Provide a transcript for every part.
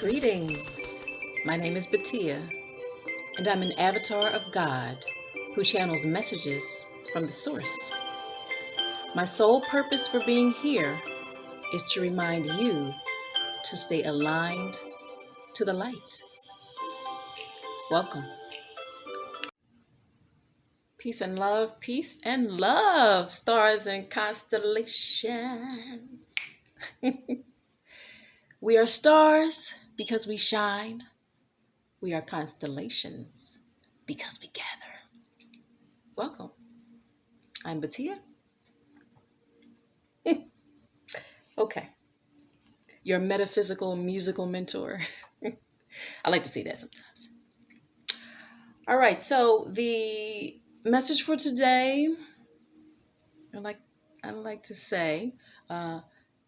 Greetings. My name is Batia, and I'm an avatar of God who channels messages from the source. My sole purpose for being here is to remind you to stay aligned to the light. Welcome. Peace and love, stars and constellations. We are stars because we shine. We are constellations because we gather. Welcome. I'm Batia. Okay. Your metaphysical musical mentor. I like to say that sometimes. All right. So the message for today, I like to say,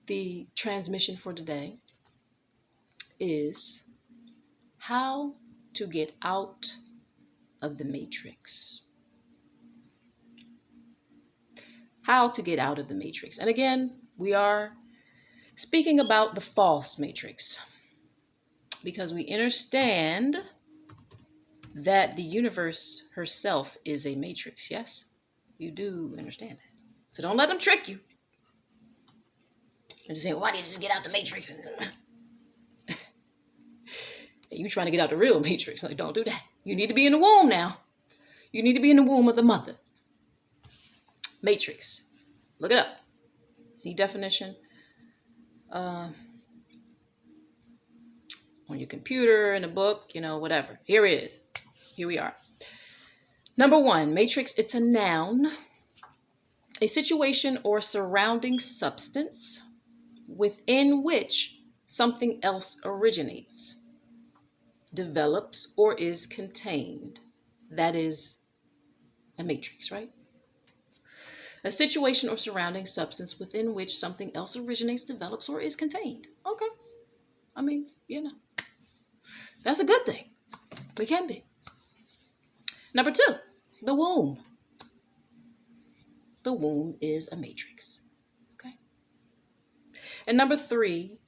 the transmission for today is how to get out of the matrix. How to get out of the matrix. And again, we are speaking about the false matrix because we understand that the universe herself is a matrix. Yes, you do understand that. So don't let them trick you. And just say, well, I need to just get out the matrix. You trying to get out the real matrix. Like, don't do that. You need to be in the womb now. You need to be in the womb of the mother. Matrix. Look it up. Any definition on your computer, in a book, whatever. Here it is. Here we are. Number one, matrix, it's a noun, a situation or surrounding substance within which something else originates, develops, or is contained. That is a matrix, right? A situation or surrounding substance within which something else originates, develops, or is contained. Okay. I mean, that's a good thing. We can be. Number two, the womb. The womb is a matrix. Okay. And number three,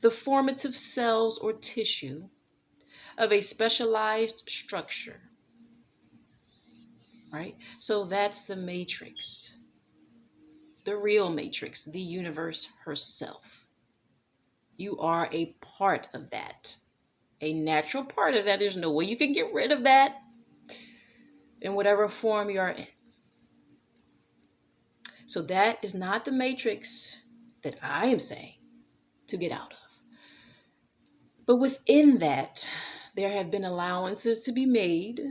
the formative cells or tissue of a specialized structure. Right? So that's the matrix. The real matrix, the universe herself. You are a part of that. A natural part of that. There's no way you can get rid of that in whatever form you are in. So that is not the matrix that I am saying to get out of. But within that, there have been allowances to be made.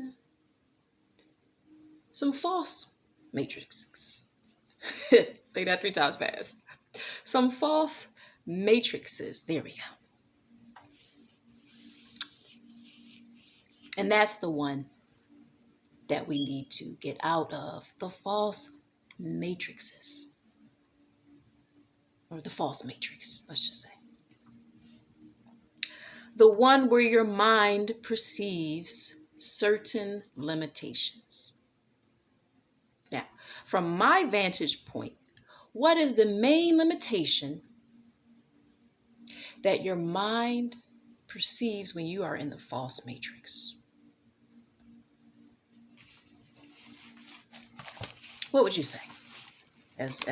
Some false matrices. Say that 3 times fast. Some false matrices. There we go. And that's the one that we need to get out of. The false matrices. Or the false matrix, let's just say. The one where your mind perceives certain limitations. Now, from my vantage point, what is the main limitation that your mind perceives when you are in the false matrix? What would you say? As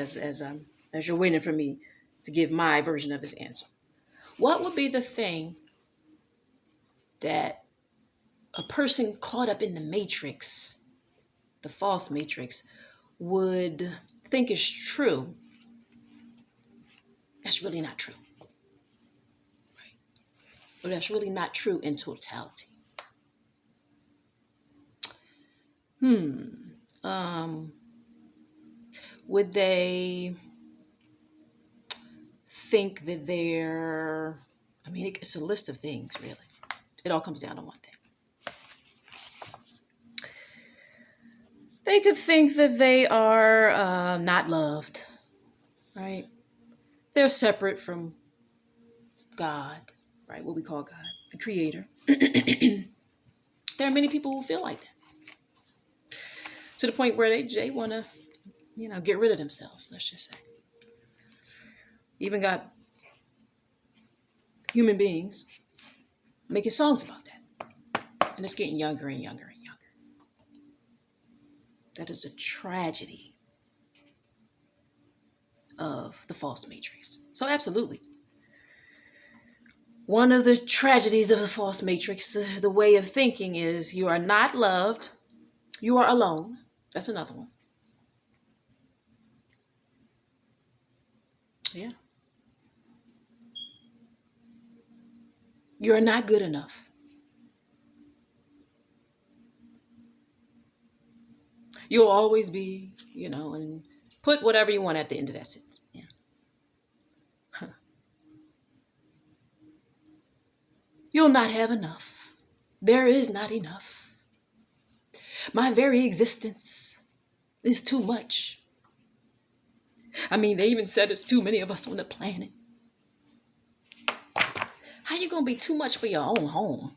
you're waiting for me to give my version of this answer. What would be the thing that a person caught up in the matrix, the false matrix, would think is true? That's really not true. Right? Or that's really not true in totality. Would they think that it's a list of things, really. It all comes down to one thing. They could think that they are not loved, right? They're separate from God, right? What we call God, the Creator. There are many people who feel like that. To the point where they want to, get rid of themselves, let's just say. Even got human beings making songs about that. And it's getting younger and younger and younger. That is a tragedy of the false matrix. So absolutely. One of the tragedies of the false matrix, the way of thinking is you are not loved, you are alone. That's another one. Yeah. You're not good enough. You'll always be, and put whatever you want at the end of that sentence. Yeah. You'll not have enough. There is not enough. My very existence is too much. I mean, they even said there's too many of us on the planet. How you going to be too much for your own home?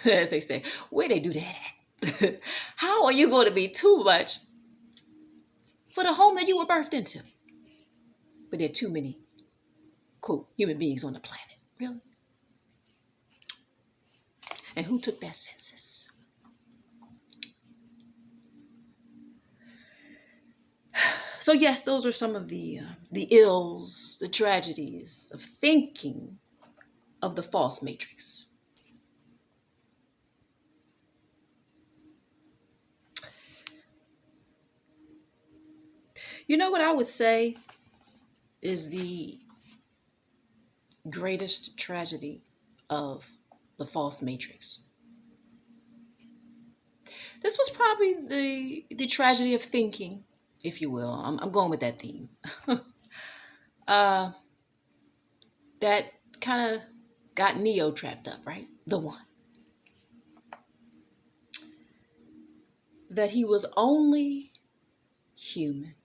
As they say, where they do that at? How are you going to be too much for the home that you were birthed into? But there are too many, quote, human beings on the planet. Really? And who took that census? So yes, those are some of the ills, the tragedies of thinking of the false matrix. You know what I would say is the greatest tragedy of the false matrix? This was probably the tragedy of thinking, if you will. I'm going with that theme. That kind of got Neo trapped up, right? The one. That he was only human.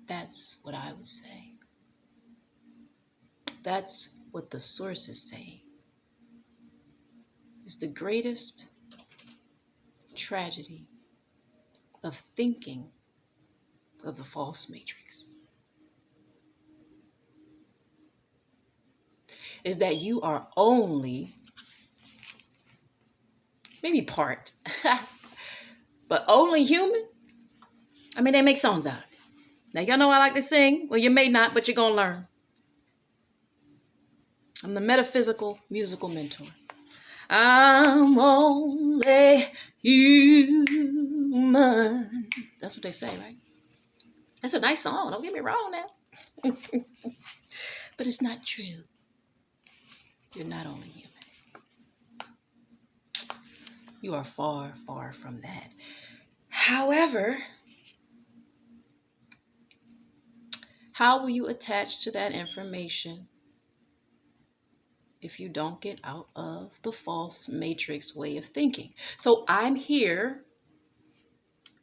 That's what I would say. That's what the source is saying. It's the greatest tragedy of thinking of the false matrix. Is that you are only, maybe part, but only human. I mean, they make songs out of it. Now, y'all know I like to sing. Well, you may not, but you're going to learn. I'm the metaphysical musical mentor. I'm only human. That's what they say, right? That's a nice song. Don't get me wrong now. But it's not true. You're not only human. You are far, far from that. However, how will you attach to that information if you don't get out of the false matrix way of thinking? So I'm here,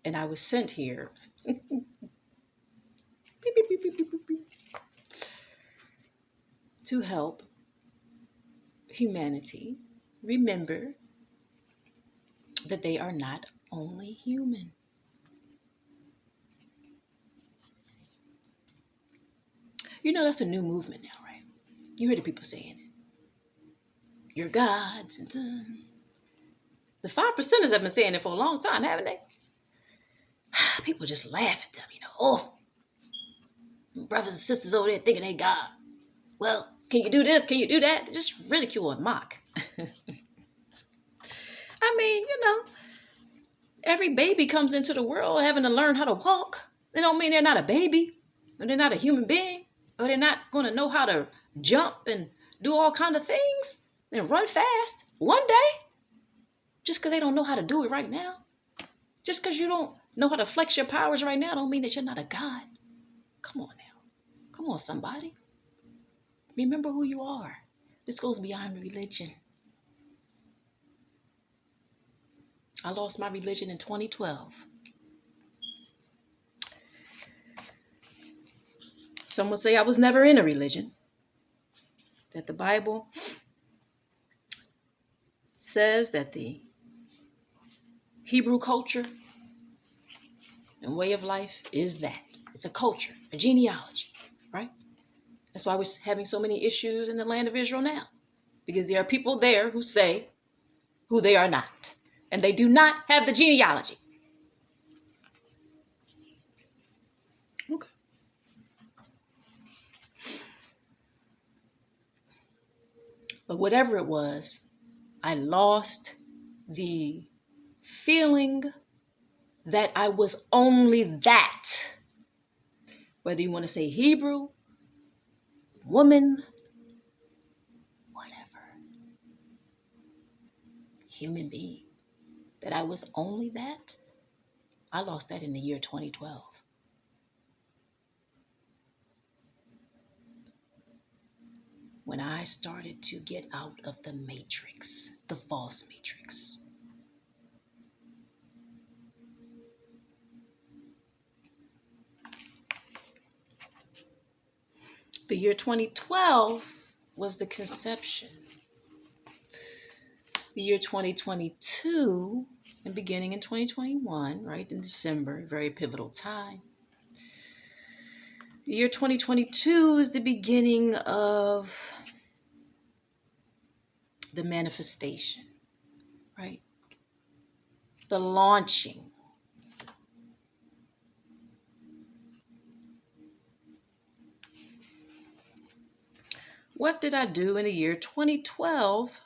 and I was sent here to help humanity remember that they are not only human. You know, that's a new movement now, right? You hear the people saying it. You're gods. And the 5%ers have been saying it for a long time, haven't they? People just laugh at them, Oh, brothers and sisters over there thinking they God. Well, can you do this? Can you do that? Just ridicule and mock. I mean, every baby comes into the world having to learn how to walk. They don't mean they're not a baby, or they're not a human being, or they're not going to know how to jump and do all kind of things and run fast one day. Just because they don't know how to do it right now. Just because you don't know how to flex your powers right now don't mean that you're not a God. Come on now. Come on, somebody. Remember who you are. This goes beyond religion. I lost my religion in 2012. Some would say I was never in a religion. That the Bible says that the Hebrew culture and way of life is that. It's a culture, a genealogy, right? That's why we're having so many issues in the land of Israel now, because there are people there who say who they are not, and they do not have the genealogy. Okay. But whatever it was, I lost the feeling that I was only that. Whether you want to say Hebrew, woman, whatever, human being, that I was only that, I lost that in the year 2012. When I started to get out of the matrix, the false matrix. The year 2012 was the conception. The year 2022, and beginning in 2021, right in December, very pivotal time. The year 2022 is the beginning of the manifestation, right? The launching. What did I do in the year 2012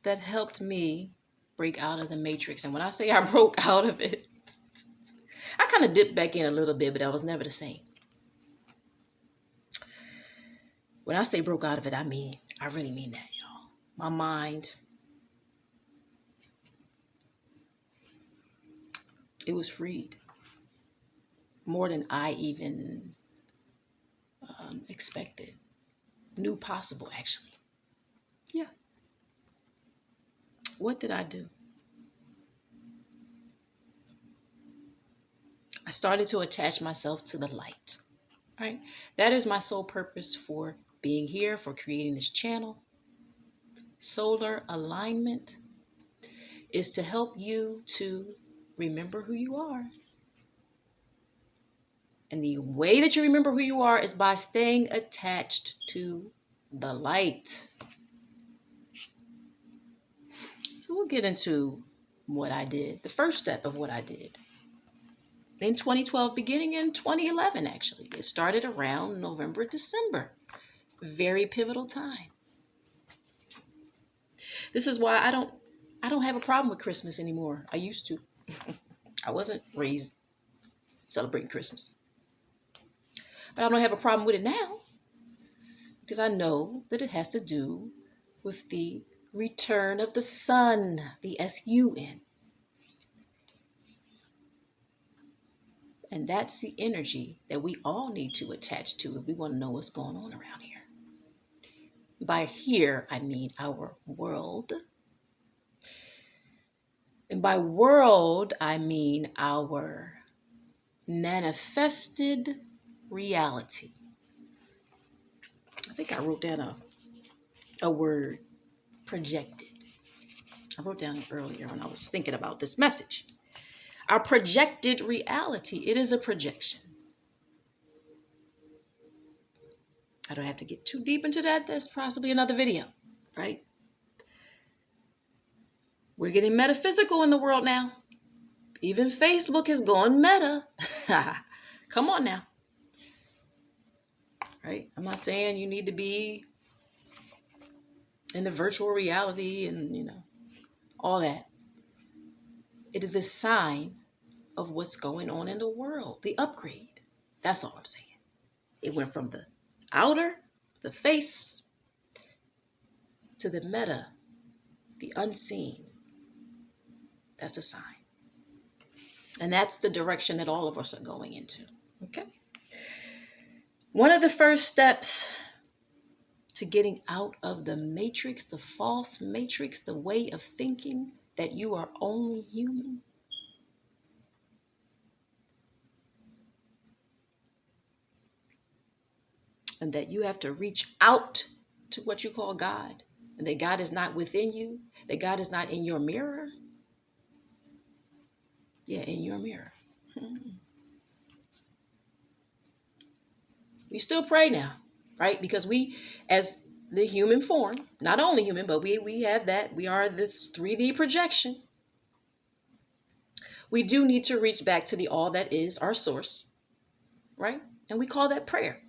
that helped me break out of the matrix? And when I say I broke out of it, I kind of dipped back in a little bit, but I was never the same. When I say broke out of it, I really mean that, y'all. My mind, it was freed. More than I even expected. Knew possible, actually. Yeah. What did I do? I started to attach myself to the light, right? That is my sole purpose for being here, for creating this channel. Solar alignment is to help you to remember who you are. And the way that you remember who you are is by staying attached to the light. So we'll get into what I did, the first step of what I did. In 2012, beginning in 2011, actually. It started around November, December. Very pivotal time. This is why I don't have a problem with Christmas anymore. I used to. I wasn't raised celebrating Christmas. But I don't have a problem with it now, because I know that it has to do with the return of the sun, the sun. And that's the energy that we all need to attach to if we want to know what's going on around here. By here, I mean our world. And by world, I mean our manifested reality. I think I wrote down a word, projected. I wrote down it earlier when I was thinking about this message. Our projected reality, it is a projection. I don't have to get too deep into that. That's possibly another video, right? We're getting metaphysical in the world now. Even Facebook is going meta. Come on now. Right? I'm not saying you need to be in the virtual reality and, all that. It is a sign of what's going on in the world, the upgrade. That's all I'm saying. It went from the outer, the face, to the meta, the unseen. That's a sign. And that's the direction that all of us are going into. Okay? One of the first steps to getting out of the matrix, the false matrix, the way of thinking that you are only human, and that you have to reach out to what you call God, and that God is not within you, that God is not in your mirror. Yeah, in your mirror. You still pray now, right? Because we, as the human form, not only human, but we have that. We are this 3D projection. We do need to reach back to the all that is our source, right? And we call that prayer.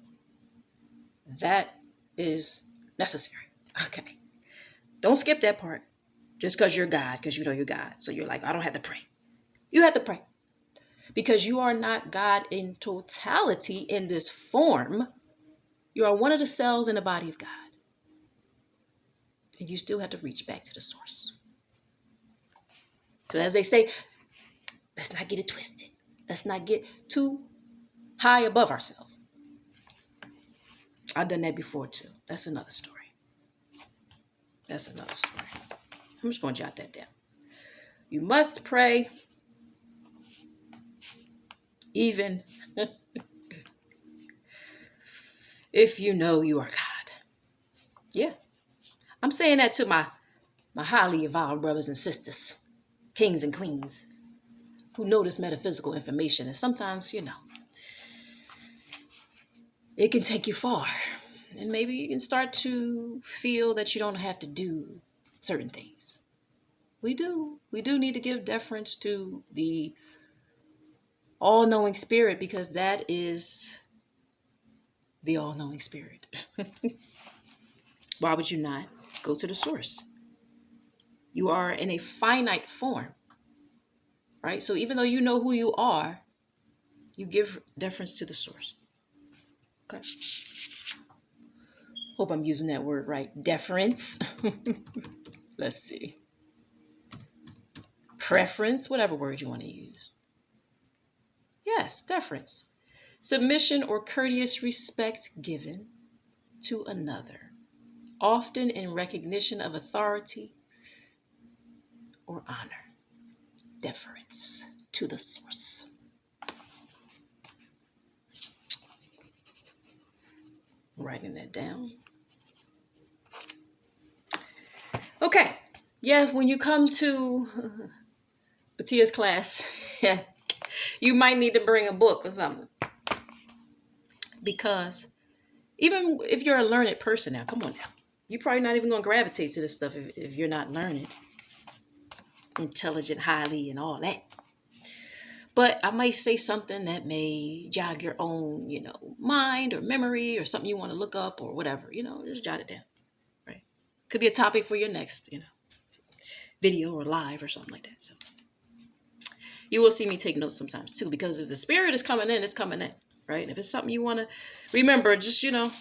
That is necessary. Okay. Don't skip that part just because you're God, because you know you're God. So you're like, I don't have to pray. You have to pray because you are not God in totality in this form. You are one of the cells in the body of God. And you still have to reach back to the source. So as they say, let's not get it twisted. Let's not get too high above ourselves. I've done that before too. That's another story. That's another story. I'm just going to jot that down. You must pray even if you know you are God. Yeah. I'm saying that to my highly evolved brothers and sisters, kings and queens, who know this metaphysical information. And sometimes, it can take you far. And maybe you can start to feel that you don't have to do certain things. We do. We do need to give deference to the all-knowing spirit because that is the all-knowing spirit. Why would you not go to the source? You are in a finite form, right? So even though you know who you are, you give deference to the source. Okay. Hope I'm using that word right. Deference. Let's see. Preference, whatever word you want to use. Yes, deference. Submission or courteous respect given to another, often in recognition of authority or honor. Deference to the source. Writing that down. Okay. Yeah, when you come to Batia's class, you might need to bring a book or something. Because even if you're a learned person now, come on now. You're probably not even going to gravitate to this stuff if you're not learned, intelligent, highly, and all that. But I might say something that may jog your own, mind or memory or something you want to look up or whatever, just jot it down, right? Could be a topic for your next, video or live or something like that. So you will see me take notes sometimes too, because if the spirit is coming in, it's coming in, right? And if it's something you want to remember, just, you want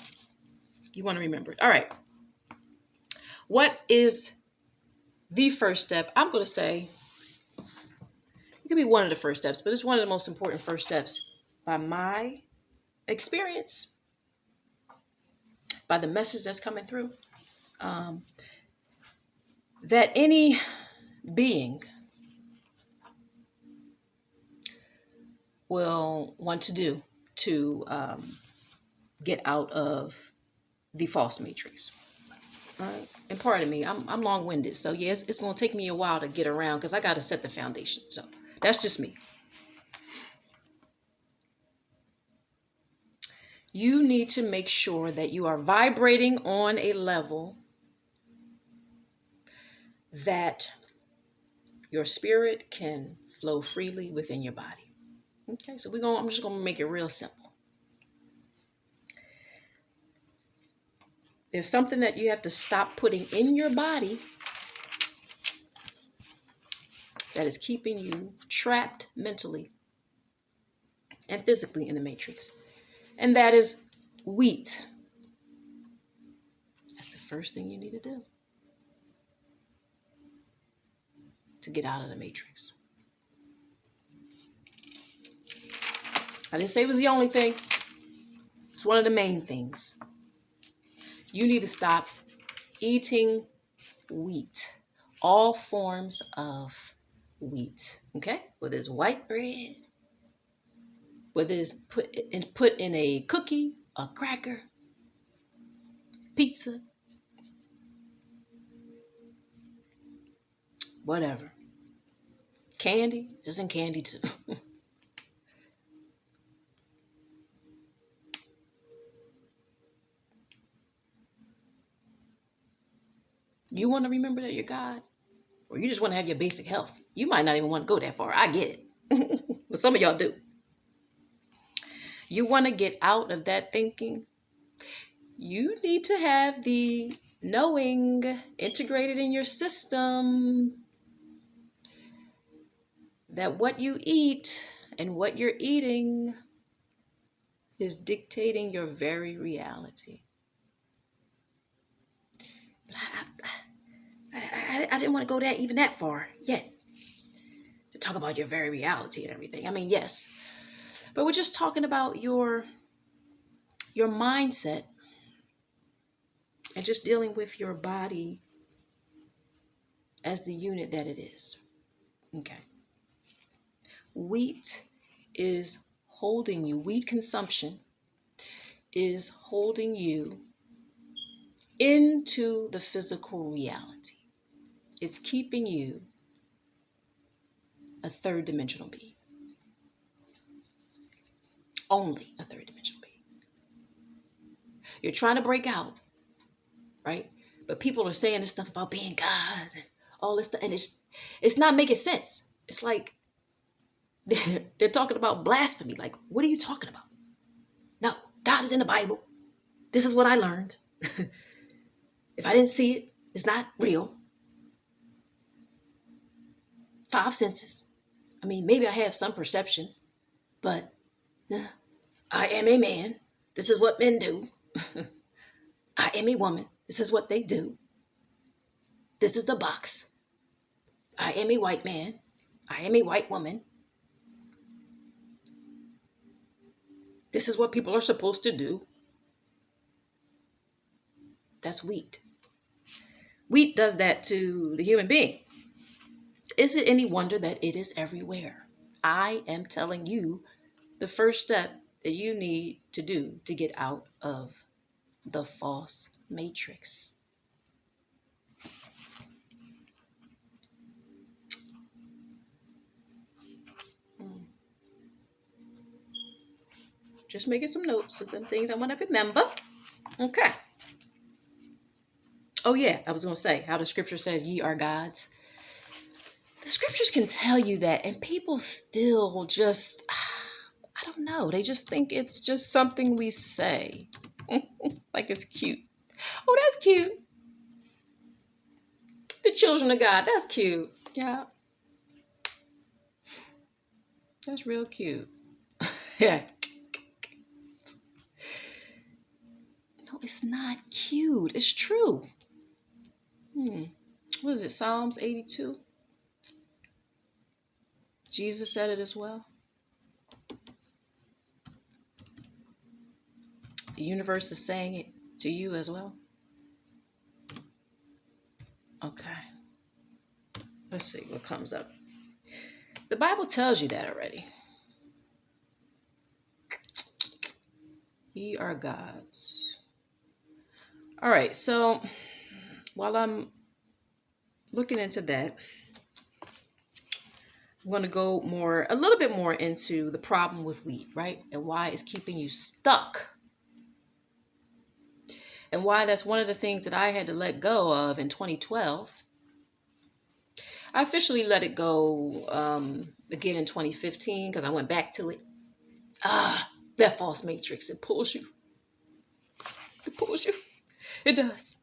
to remember it. All right. What is the first step? I'm going to say it could be one of the first steps, but it's one of the most important first steps by my experience, by the message that's coming through, that any being will want to do to get out of the false matrix. And pardon me, I'm long-winded. So yes, it's going to take me a while to get around because I got to set the foundation. So that's just me. You need to make sure that you are vibrating on a level that your spirit can flow freely within your body. Okay, so I'm just going to make it real simple. There's something that you have to stop putting in your body that is keeping you trapped mentally and physically in the matrix. And that is wheat. That's the first thing you need to do to get out of the matrix. I didn't say it was the only thing. It's one of the main things. You need to stop eating wheat, all forms of wheat, okay? Whether it's white bread, whether it's put in a cookie, a cracker, pizza, whatever. Candy, it's in candy too. You want to remember that you're God? Or you just want to have your basic health? You might not even want to go that far. I get it. But some of y'all do. You want to get out of that thinking? You need to have the knowing integrated in your system that what you eat and what you're eating is dictating your very reality. But I didn't want to go even that far yet to talk about your very reality and everything. I mean, yes, but we're just talking about your mindset and just dealing with your body as the unit that it is. Okay. Wheat is holding you. Wheat consumption is holding you into the physical reality. It's keeping you a third dimensional being. Only a third dimensional being. You're trying to break out, right? But people are saying this stuff about being God and all this stuff, and it's not making sense. It's like they're talking about blasphemy. Like, what are you talking about? No, God is in the Bible. This is what I learned. If I didn't see it, it's not real. 5 senses. I mean, maybe I have some perception, but I am a man. This is what men do. I am a woman. This is what they do. This is the box. I am a white man. I am a white woman. This is what people are supposed to do. That's wheat. Wheat does that to the human being. Is it any wonder that it is everywhere? I am telling you the first step that you need to do to get out of the false matrix. Just making some notes of them things I want to remember. Okay. Oh yeah, I was going to say how the scripture says ye are gods. The scriptures can tell you that, and people still just, I don't know, they just think it's just something we say. Like it's cute. Oh, that's cute. The children of God, that's cute. Yeah. That's real cute. Yeah. No, it's not cute. It's true. What is it? Psalms 82. Jesus said it as well. The universe is saying it to you as well. Okay. Let's see what comes up. The Bible tells you that already. Ye are gods. All right, so while I'm looking into that, I'm going to go a little bit more into the problem with wheat, right? And why it's keeping you stuck. And why that's one of the things that I had to let go of in 2012. I officially let it go again in 2015 because I went back to it. That false matrix, it pulls you. It pulls you. It does.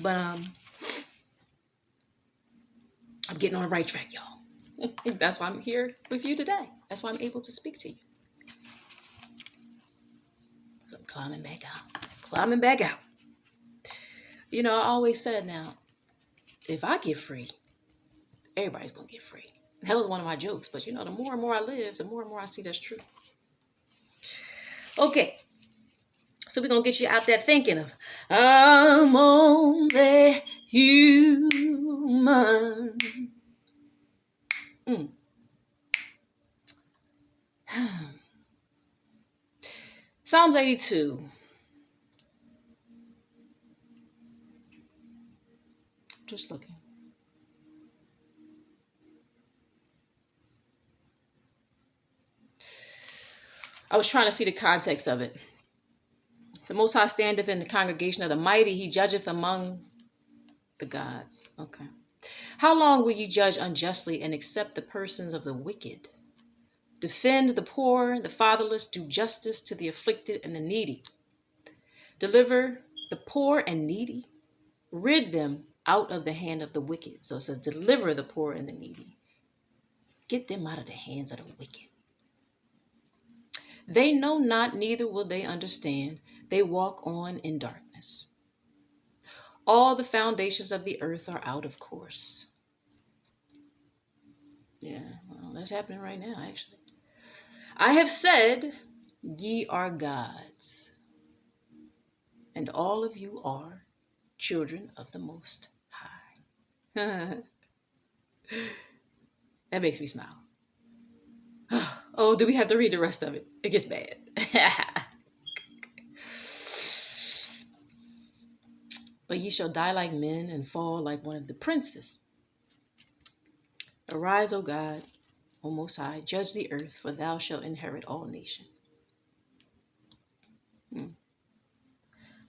But I'm getting on the right track, y'all. That's why I'm here with you today. That's why I'm able to speak to you. So I'm climbing back out. You know, I always said now, if I get free, everybody's going to get free. That was one of my jokes. But, you know, the more and more I live, the more and more I see that's true. Okay. So we're going to get you out there thinking of, I'm only human. Psalms 82. Just looking. I was trying to see the context of it. The Most High standeth in the congregation of the mighty. He judgeth among The gods. Okay. How long will you judge unjustly and accept the persons of the wicked? Defend the poor, the fatherless, do justice to the afflicted and the needy. Deliver the poor and needy. Rid them out of the hand of the wicked. So it says, deliver the poor and the needy. Get them out of the hands of the wicked. They know not, neither will they understand. They walk on in darkness. All the foundations of the earth are out of course. Yeah, well, that's happening right now, actually. I have said, ye are gods, and all of you are children of the Most High. That makes me smile. Oh, do we have to read the rest of it? It gets bad. But ye shall die like men and fall like one of the princes. Arise, O God, O Most High, judge the earth, for thou shalt inherit all nations. All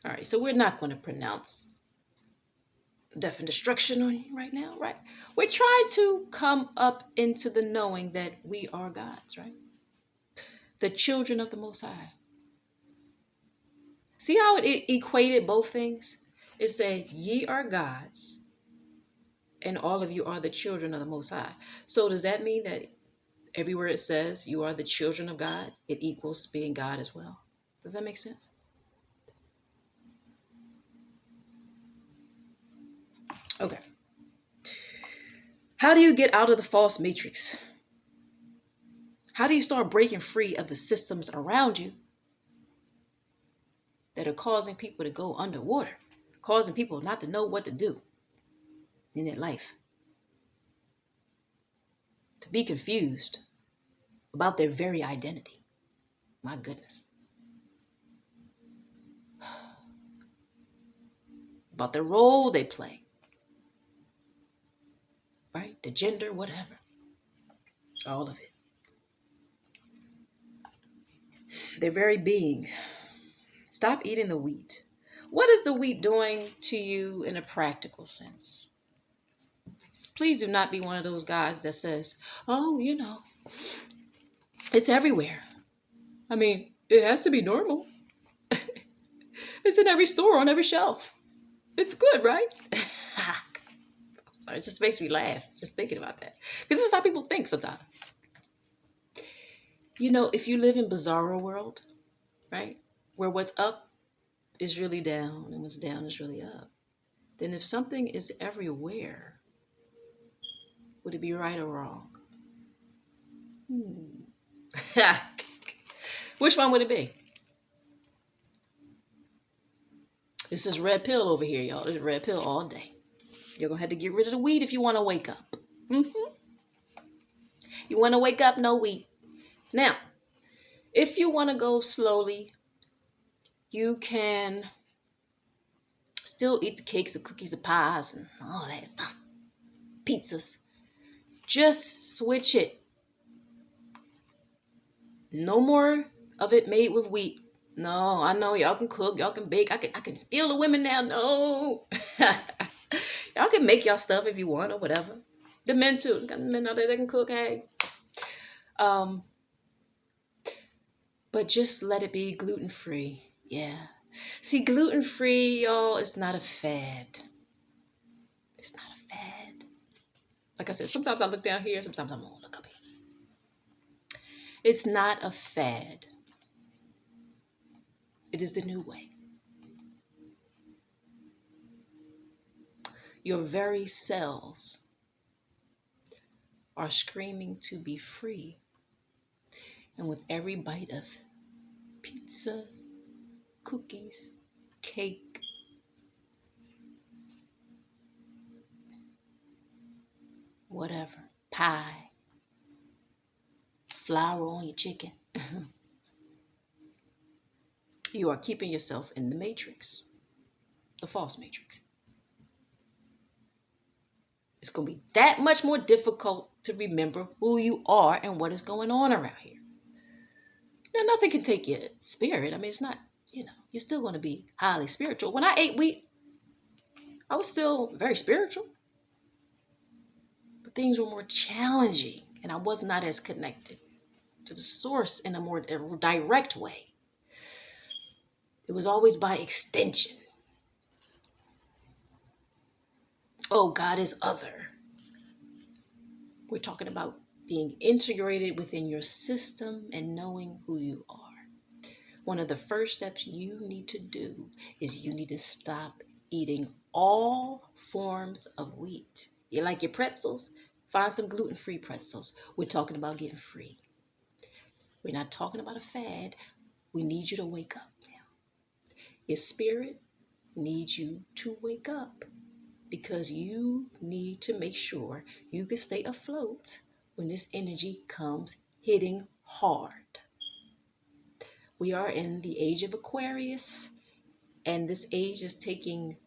right, so we're not going to pronounce death and destruction on you right now, right? We're trying to come up into the knowing that we are gods, right? The children of the Most High. See how it equated both things? It said, ye are gods, and all of you are the children of the Most High. So does that mean that everywhere it says you are the children of God, it equals being God as well? Does that make sense? Okay. How do you get out of the false matrix? How do you start breaking free of the systems around you that are causing people to go underwater, causing people not to know what to do in their life, to be confused about their very identity? My goodness. About the role they play, right? The gender, whatever. All of it. Their very being. Stop eating the wheat. What is the wheat doing to you in a practical sense? Please do not be one of those guys that says, oh, it's everywhere. I mean, it has to be normal. It's in every store, on every shelf. It's good, right? Sorry, it just makes me laugh just thinking about that. Because this is how people think sometimes. If you live in bizarro world, right, where what's up is really down and what's down is really up, then if something is everywhere, would it be right or wrong? Which one would it be? This is red pill over here, y'all. This is red pill all day. You're going to have to get rid of the weed if you want to wake up. You want to wake up? No weed. Now, if you want to go slowly, you can still eat the cakes, the cookies, the pies, and all that stuff. Pizzas. Just switch it. No more of it made with wheat. No, I know y'all can cook, y'all can bake. I can feel the women now. No. Y'all can make y'all stuff if you want or whatever. The men too. Got the men out there that can cook, hey. But just let it be gluten-free. Yeah. See, gluten-free, y'all, is not a fad. It's not a fad. Like I said, sometimes I look down here, sometimes I'm going to look up here. It's not a fad. It is the new way. Your very cells are screaming to be free. And with every bite of pizza, cookies, cake, whatever, pie, flour on your chicken, you are keeping yourself in the matrix, the false matrix. It's going to be that much more difficult to remember who you are and what is going on around here. Now, nothing can take your spirit. I mean, it's not, you're still going to be highly spiritual. When I ate wheat, I was still very spiritual, but things were more challenging and I was not as connected to the source in a more direct way. It was always by extension. Oh, God is other. We're talking about being integrated within your system and knowing who you are. One of the first steps you need to do is you need to stop eating all forms of wheat. You like your pretzels? Find some gluten-free pretzels. We're talking about getting free. We're not talking about a fad. We need you to wake up now. Your spirit needs you to wake up because you need to make sure you can stay afloat when this energy comes hitting hard. We are in the age of Aquarius, and this age is taking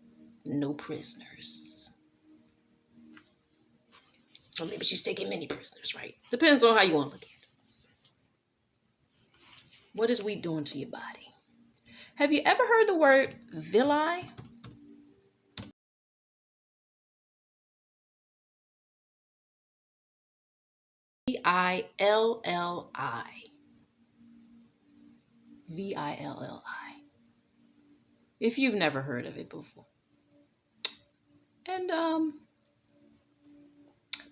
no prisoners. Or maybe she's taking many prisoners, right? Depends on how you want to look at it. What is wheat doing to your body? Have you ever heard the word villi? Villi. Villi. If you've never heard of it before. And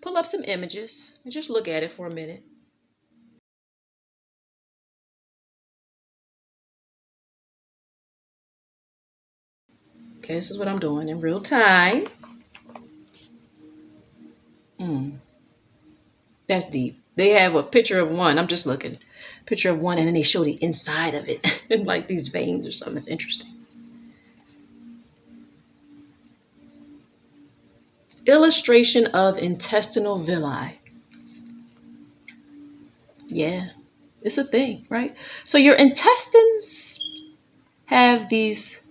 pull up some images and just look at it for a minute. Okay, this is what I'm doing in real time. That's deep. They have a picture of one. I'm just looking. Picture of one, and then they show the inside of it. And like these veins or something. It's interesting. Illustration of intestinal villi. Yeah, it's a thing, right? So your intestines have these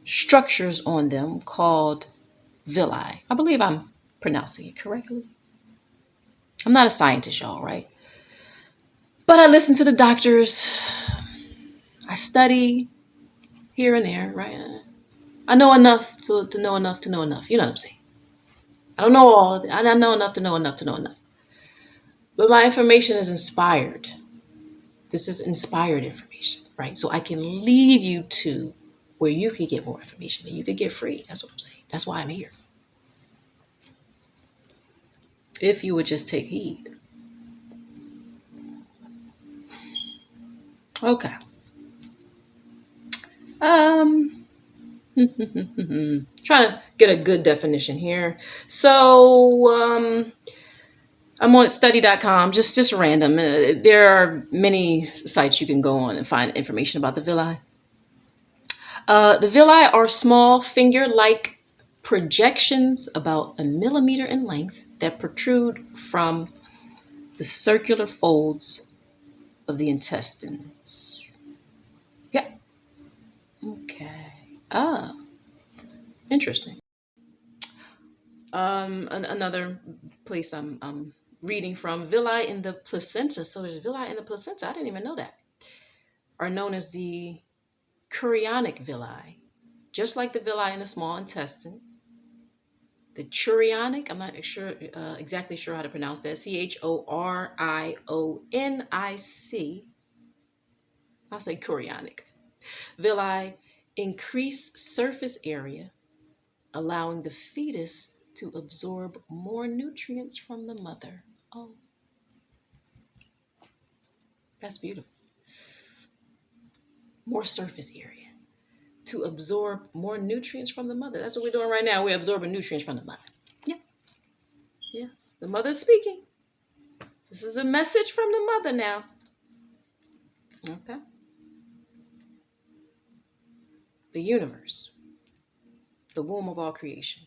structures on them called villi. I believe I'm pronouncing it correctly. I'm not a scientist, y'all, right? But I listen to the doctors. I study here and there, right? I know enough to know enough to know enough. You know what I'm saying? I don't know all of it. I know enough to know enough to know enough. But my information is inspired. This is inspired information, right? So I can lead you to where you can get more information and you can get free. That's what I'm saying. That's why I'm here. If you would just take heed. Okay. Um, trying to get a good definition here. So, I'm on study.com, just random. There are many sites you can go on and find information about the villi. The villi are small finger-like projections about a millimeter in length that protrude from the circular folds of the intestines. Yeah. Okay. Ah, interesting. Another place I'm reading from, villi in the placenta. So there's villi in the placenta. I didn't even know that. Are known as the chorionic villi, just like the villi in the small intestine. The chorionic, I'm not sure exactly sure how to pronounce that. Chorionic. I'll say chorionic. Villi increase surface area, allowing the fetus to absorb more nutrients from the mother. Oh, that's beautiful. More surface area to absorb more nutrients from the mother. That's what we're doing right now. We're absorbing nutrients from the mother. Yeah, yeah. The mother's speaking. This is a message from the mother now. Okay. The universe, the womb of all creation.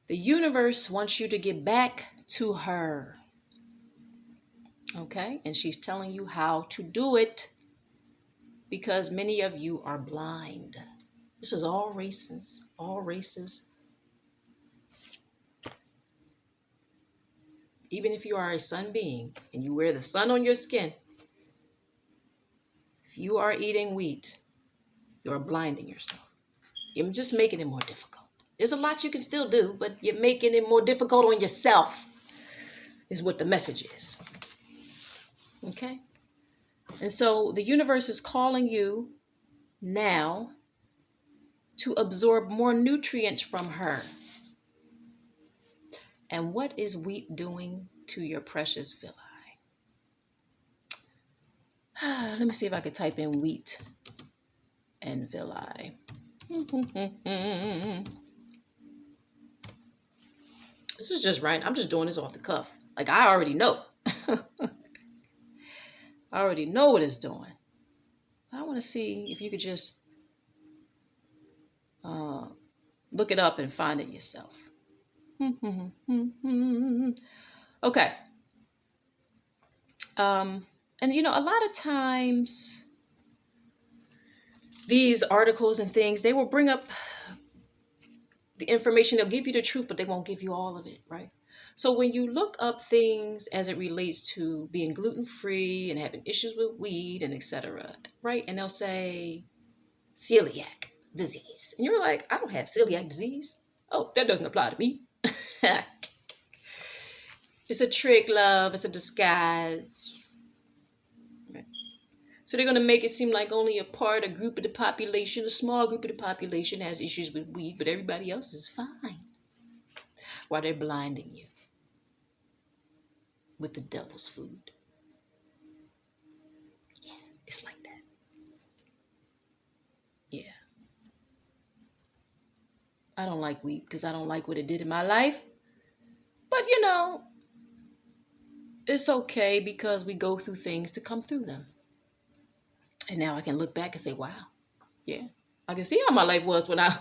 The universe wants you to get back to her. Okay? And she's telling you how to do it because many of you are blind. This is all races, all races. Even if you are a sun being and you wear the sun on your skin, if you are eating wheat, you are blinding yourself. You're just making it more difficult. There's a lot you can still do, but you're making it more difficult on yourself, is what the message is. Okay? And so the universe is calling you now to absorb more nutrients from her. And what is wheat doing to your precious villi? Let me see if I could type in wheat and villi. This is just right. I'm just doing this off the cuff. Like, I already know. I already know what it's doing. I want to see if you could just look it up and find it yourself. Okay. And you know, a lot of times these articles and things, they will bring up the information. They'll give you the truth, but they won't give you all of it, right? So when you look up things as it relates to being gluten-free and having issues with wheat and etc., right? And they'll say celiac disease. And you're like, I don't have celiac disease. Oh, that doesn't apply to me. It's a trick, love. It's a disguise. Right. So they're going to make it seem like only a group of the population, a small group of the population has issues with wheat, but everybody else is fine. While they're blinding you with the devil's food. Yeah, it's like that. Yeah. I don't like wheat because I don't like what it did in my life. But you know, it's okay because we go through things to come through them. And now I can look back and say, wow, yeah. I can see how my life was when I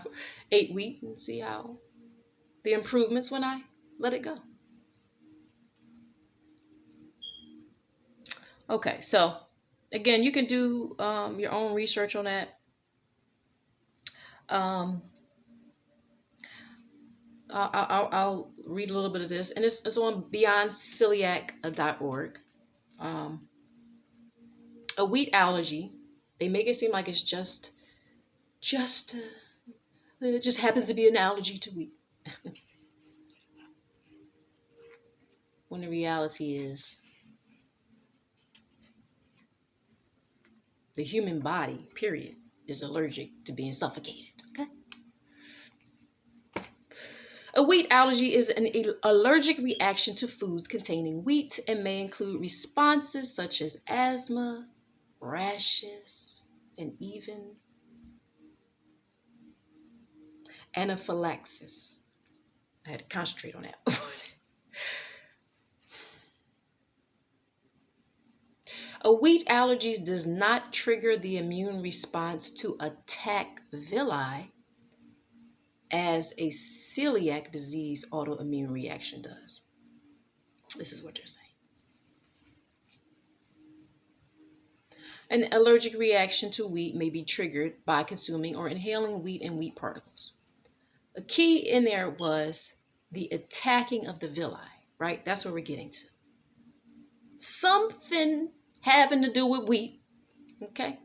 ate wheat and see how the improvements when I let it go. Okay, so again, you can do your own research on that. I'll read a little bit of this, and it's on beyondceliac.org. A wheat allergy, they make it seem like it's just it just happens to be an allergy to wheat. When the reality is the human body, period, is allergic to being suffocated. Okay? A wheat allergy is an allergic reaction to foods containing wheat and may include responses such as asthma, rashes, and even anaphylaxis. I had to concentrate on that. A wheat allergy does not trigger the immune response to attack villi as a celiac disease autoimmune reaction does. This is what they're saying. An allergic reaction to wheat may be triggered by consuming or inhaling wheat and wheat particles. A key in there was the attacking of the villi, right? That's what we're getting to. Something having to do with wheat, okay,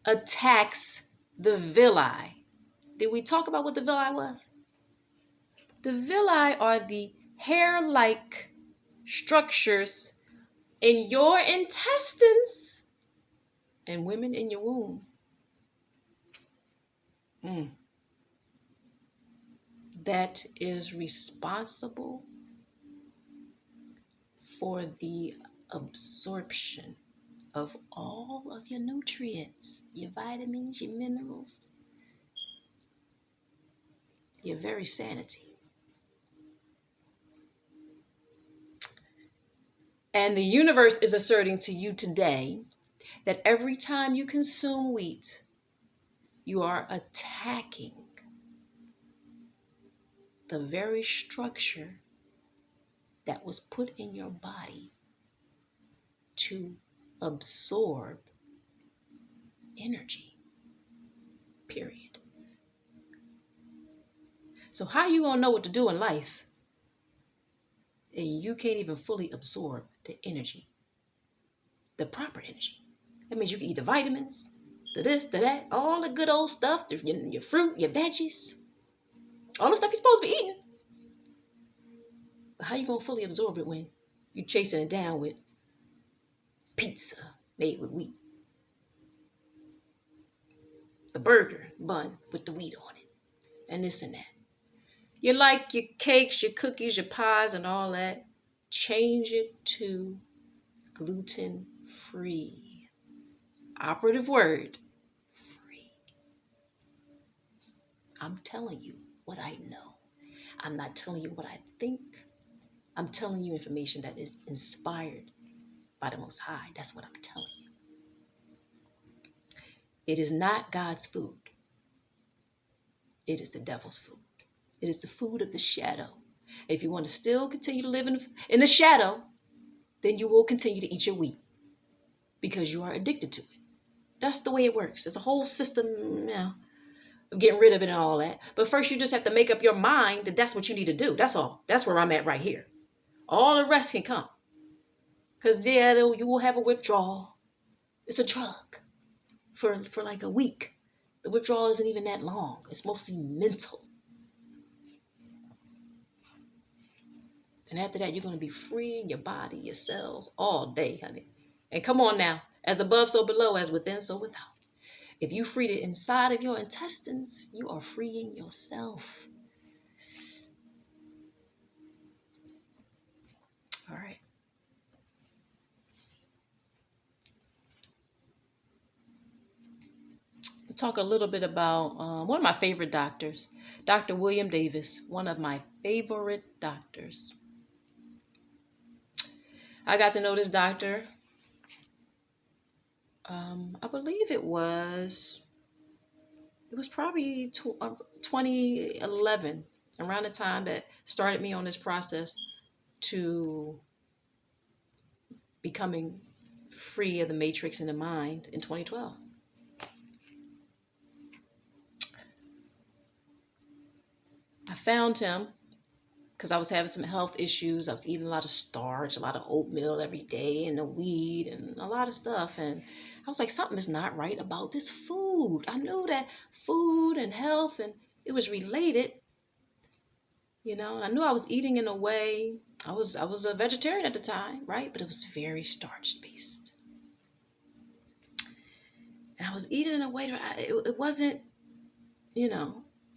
attacks the villi. Did we talk about what the villi was? The villi are the hair-like structures in your intestines and women in your womb. That is responsible for the absorption of all of your nutrients, your vitamins, your minerals, your very sanity. And the universe is asserting to you today that every time you consume wheat, you are attacking the very structure that was put in your body to absorb energy, period. So how you gonna know what to do in life and you can't even fully absorb the energy, the proper energy? That means you can eat the vitamins, the this, the that, all the good old stuff, your fruit, your veggies, all the stuff you're supposed to be eating. But how you gonna fully absorb it when you chasing it down with pizza made with wheat, the burger bun with the wheat on it, and this and that? You like your cakes, your cookies, your pies, and all that. Change it to gluten-free. Operative word, free. I'm telling you what I know. I'm not telling you what I think. I'm telling you information that is inspired by the Most High. That's what I'm telling you. It is not God's food. It is the devil's food. It is the food of the shadow. If you want to still continue to live in the shadow, then you will continue to eat your wheat because you are addicted to it. That's the way it works. There's a whole system, of getting rid of it and all that. But first, you just have to make up your mind that that's what you need to do. That's all. That's where I'm at right here. All the rest can come. Because you will have a withdrawal. It's a drug for like a week. The withdrawal isn't even that long. It's mostly mental. And after that, you're going to be free in your body, your cells, all day, honey. And come on now. As above, so below. As within, so without. If you free the inside of your intestines, you are freeing yourself. All right. We'll talk a little bit about one of my favorite doctors, Dr. William Davis, one of my favorite doctors. I got to know this doctor. I believe it was probably 2011, around the time that started me on this process to becoming free of the matrix in the mind in 2012. I found him because I was having some health issues. I was eating a lot of starch, a lot of oatmeal every day, and the weed, and a lot of stuff. And I was like, something is not right about this food. I knew that food and health, and it was related, and I knew I was eating in a way. I was a vegetarian at the time, right? But it was very starch-based. And I was eating in a way that it wasn't,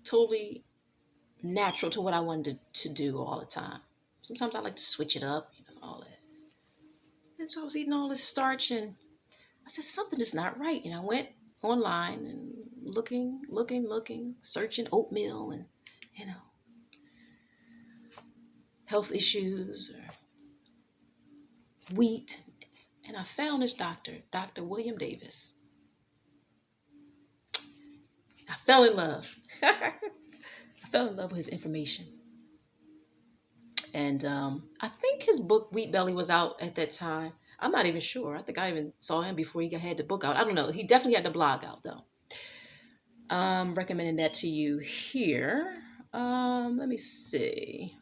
totally natural to what I wanted to do all the time. Sometimes I like to switch it up, all that. And so I was eating all this starch, and I said, something is not right. And I went online and looking, searching oatmeal and, health issues or wheat. And I found this doctor, Dr. William Davis. I fell in love. I fell in love with his information. And I think his book, Wheat Belly, was out at that time. I'm not even sure. I think I even saw him before he had the book out. I don't know. He definitely had the blog out, though. Recommending that to you here. Let me see.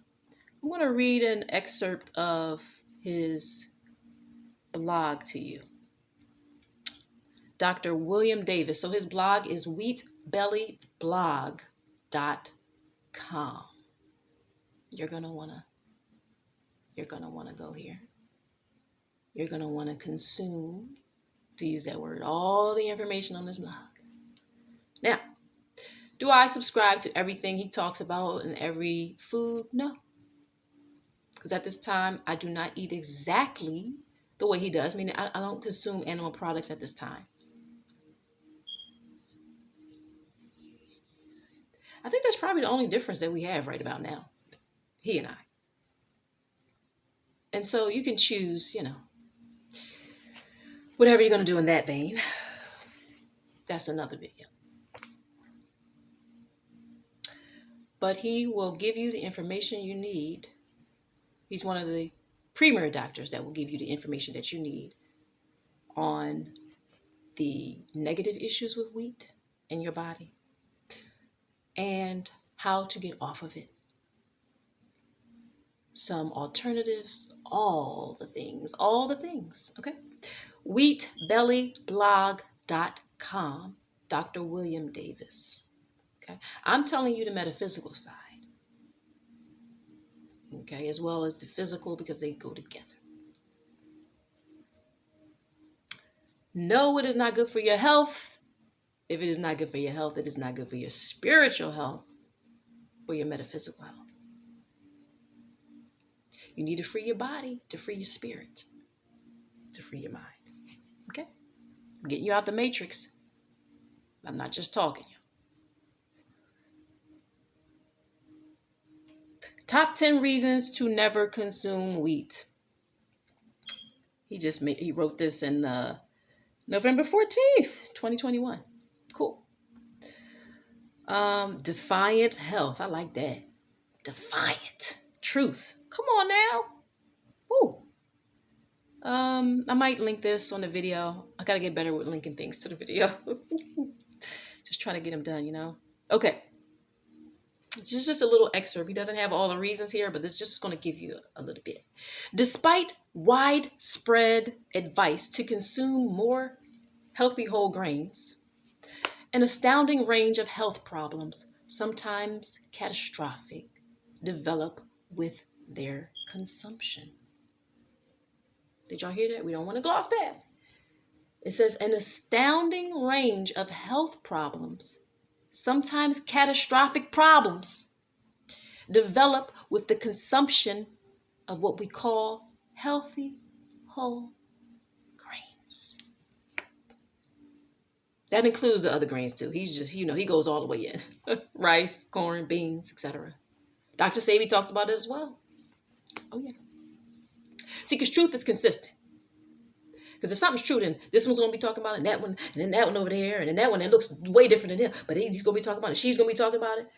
I'm going to read an excerpt of his blog to you. Dr. William Davis. So his blog is wheatbellyblog.com. You're going to want to go here. You're going to want to consume, to use that word, all the information on this blog. Now, do I subscribe to everything he talks about in every food? No. Because at this time, I do not eat exactly the way he does. Meaning, I don't consume animal products at this time. I think that's probably the only difference that we have right about now. He and I. And so you can choose, whatever you're going to do in that vein. That's another video. But he will give you the information you need. He's one of the premier doctors that will give you the information that you need on the negative issues with wheat in your body and how to get off of it. Some alternatives, all the things, okay? wheatbellyblog.com. Dr. William Davis. Okay, I'm telling you the metaphysical side, okay, as well as the physical, because they go together. No, it is not good for your health. If it is not good for your health, it is not good for your spiritual health or your metaphysical health. You need to free your body to free your spirit, to free your mind. Okay? I'm getting you out the matrix. I'm not just talking you. Top 10 reasons to never consume wheat. He wrote this in November 14th, 2021. Cool. Defiant health. I like that. Defiant. Truth. Come on now. Ooh. I might link this on the video. I gotta get better with linking things to the video. Just trying to get them done, you know? Okay. It's just a little excerpt. He doesn't have all the reasons here, but it's just going to give you a little bit. Despite widespread advice to consume more healthy whole grains, an astounding range of health problems, sometimes catastrophic, develop with their consumption. Did y'all hear that? We don't want to gloss past. It says an astounding range of health problems, sometimes catastrophic problems, develop with the consumption of what we call healthy whole grains. That includes the other grains too. He's just, he goes all the way in. Rice, corn, beans, etc. Dr. Sebi talked about it as well. Oh yeah. See, because truth is consistent. Because if something's true, then this one's going to be talking about it, and that one, and then that one over there, and then that one that looks way different than him, but he's going to be talking about it, she's going to be talking about it.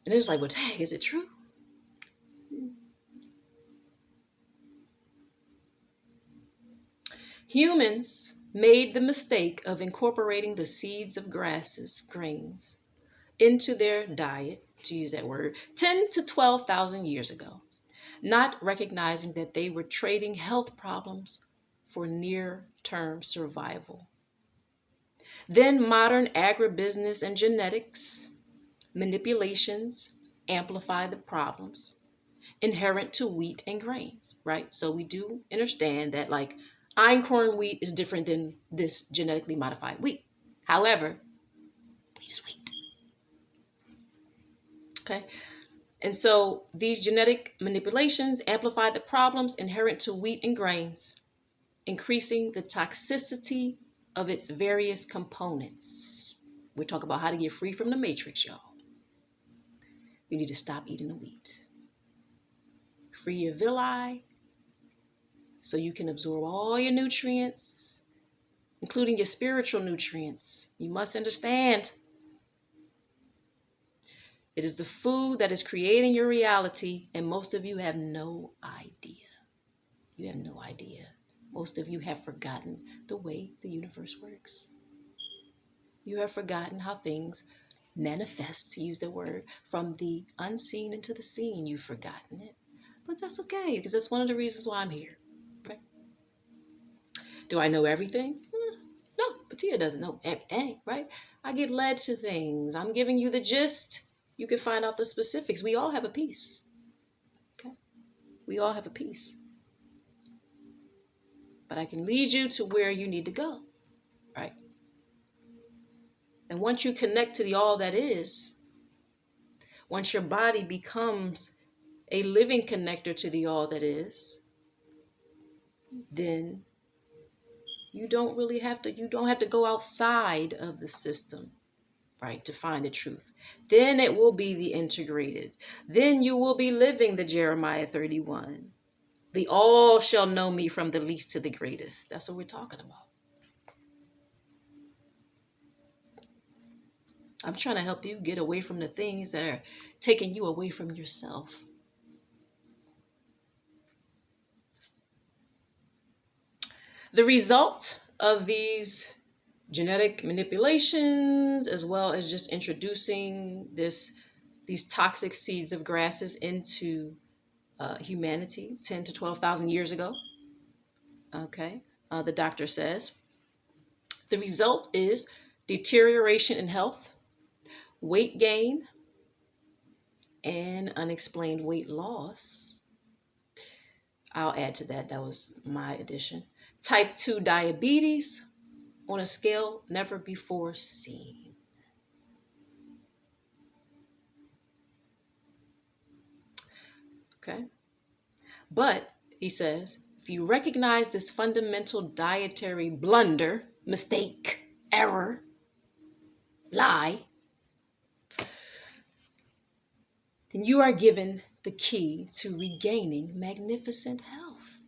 And then it's like, well, dang, is it true? Humans made the mistake of incorporating the seeds of grasses, grains, into their diet, to use that word, 10 to 12,000 years ago, not recognizing that they were trading health problems for near-term survival. Then modern agribusiness and genetics manipulations amplify the problems inherent to wheat and grains, right? So we do understand that like einkorn wheat is different than this genetically modified wheat. However, wheat is wheat. Okay. And so these genetic manipulations amplify the problems inherent to wheat and grains, increasing the toxicity of its various components. We talk about how to get free from the matrix, y'all. You need to stop eating the wheat. Free your villi so you can absorb all your nutrients, including your spiritual nutrients. You must understand. It is the food that is creating your reality, and most of you have no idea. You have no idea. Most of you have forgotten the way the universe works. You have forgotten how things manifest, to use the word, from the unseen into the seen. You've forgotten it. But that's okay, because that's one of the reasons why I'm here. Right? Do I know everything? No, Patia doesn't know everything, right? I get led to things. I'm giving you the gist. You can find out the specifics. We all have a piece. Okay? We all have a piece. But I can lead you to where you need to go, right? And once you connect to the all that is, once your body becomes a living connector to the all that is, then you don't have to go outside of the system, right, to find the truth. Then it will be the integrated. Then you will be living the Jeremiah 31. The all shall know me from the least to the greatest. That's what we're talking about. I'm trying to help you get away from the things that are taking you away from yourself. The result of these genetic manipulations, as well as just introducing these toxic seeds of grasses into humanity 10 to 12,000 years ago. Okay. The doctor says The result is deterioration in health, weight gain, and unexplained weight loss. I'll add to that. That was my addition. Type 2 diabetes on a scale never before seen. Okay. But he says, if you recognize this fundamental dietary blunder, mistake, error, lie, then you are given the key to regaining magnificent health.